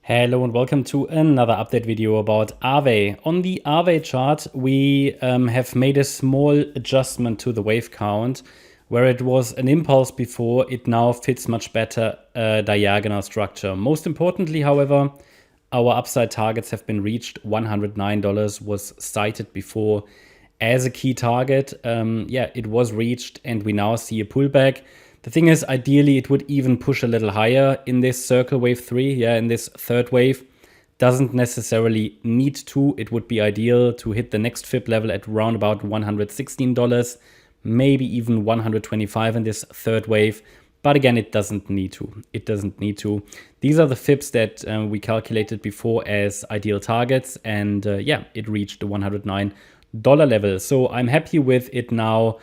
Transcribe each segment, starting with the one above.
Hello and welcome to another update video about Aave. On the Aave chart, we have made a small adjustment to the wave count. Where it was an impulse before, it now fits much better a diagonal structure. Most importantly, however, our upside targets have been reached. $109 was cited before as a key target. Yeah, it was reached and we now see a pullback. The thing is, ideally, it would even push a little higher in this circle wave 3, yeah, in this third wave. Doesn't necessarily need to. It would be ideal to hit the next fib level at around about $116, maybe even $125 in this third wave. But again, it doesn't need to. It doesn't need to. These are the fibs that we calculated before as ideal targets. And yeah, it reached the $109 level. So I'm happy with it now.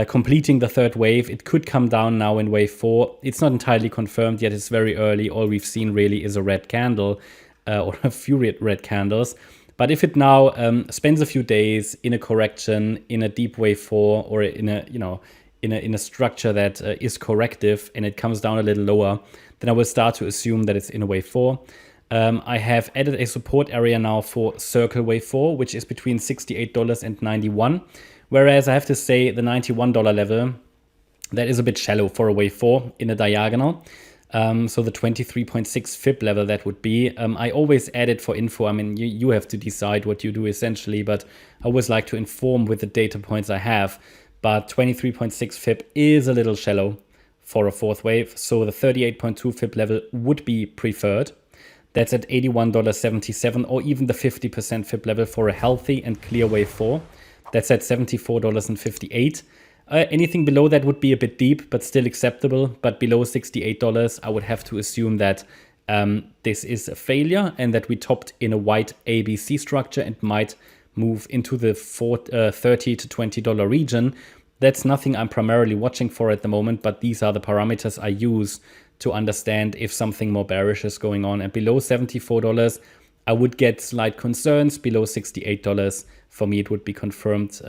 Completing the third wave. It could come down now in wave 4. It's not entirely confirmed yet. It's very early. All we've seen really is a red candle or a few red candles. But if it now spends a few days in a correction, in a deep wave 4, or in a in a structure that is corrective, and it comes down a little lower, then I will start to assume that it's in a wave 4. I have added a support area now for circle wave 4, which is between $68 and $91. Whereas I have to say the $91 level, that is a bit shallow for a wave 4 in a diagonal. So the 23.6 fib level that would be. I always add it for info. I mean, you have to decide what you do essentially, but I always like to inform with the data points I have. But 23.6 fib is a little shallow for a fourth wave. So the 38.2 fib level would be preferred. That's at $81.77, or even the 50% fib level for a healthy and clear wave 4. That's at $74.58. Anything below that would be a bit deep, but still acceptable. But below $68, I would have to assume that this is a failure and that we topped in a white ABC structure and might move into the $30 to $20 region. That's nothing I'm primarily watching for at the moment, but these are the parameters I use to understand if something more bearish is going on. And below $74, I would get slight concerns. Below $68, for me, it would be confirmed,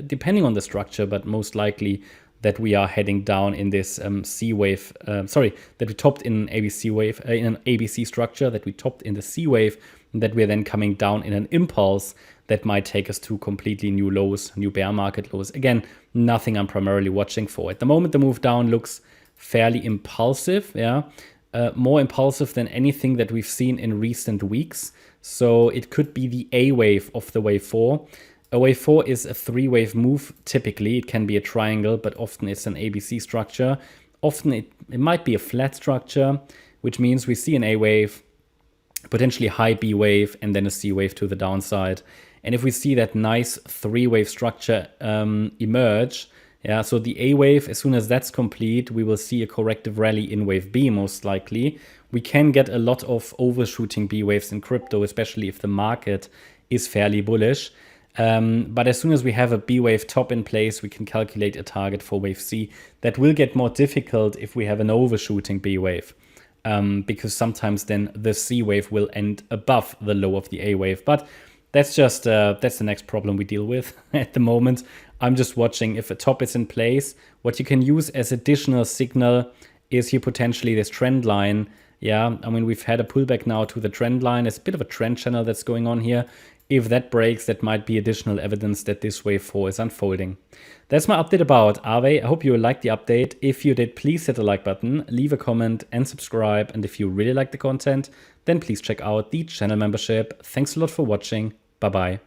depending on the structure, but most likely that we are heading down in this C wave. That we topped in an ABC wave, in an ABC structure, that we topped in the C wave, and that we're then coming down in an impulse that might take us to completely new lows, new bear market lows. Again, nothing I'm primarily watching for. At the moment, the move down looks fairly impulsive, yeah. More impulsive than anything that we've seen in recent weeks. So it could be the A wave of the wave 4. A wave 4 is a 3-wave move. Typically, it can be a triangle, but often it's an ABC structure. Often it might be a flat structure, which means we see an A wave, potentially high B wave, and then a C wave to the downside. And if we see that nice 3-wave structure emerge, yeah, so the A wave, as soon as that's complete, we will see a corrective rally in wave B most likely. We can get a lot of overshooting B waves in crypto, especially if the market is fairly bullish. But as soon as we have a B wave top in place, we can calculate a target for wave C. That will get more difficult if we have an overshooting B wave, because sometimes then the C wave will end above the low of the A wave. But that's just that's the next problem we deal with at the moment. I'm just watching if a top is in place. What you can use as additional signal is here potentially this trend line. Yeah, I mean, we've had a pullback now to the trend line. It's a bit of a trend channel that's going on here. If that breaks, that might be additional evidence that this wave 4 is unfolding. That's my update about Aave. I hope you liked the update. If you did, please hit the like button, leave a comment and subscribe. And if you really like the content, then please check out the channel membership. Thanks a lot for watching. Bye-bye.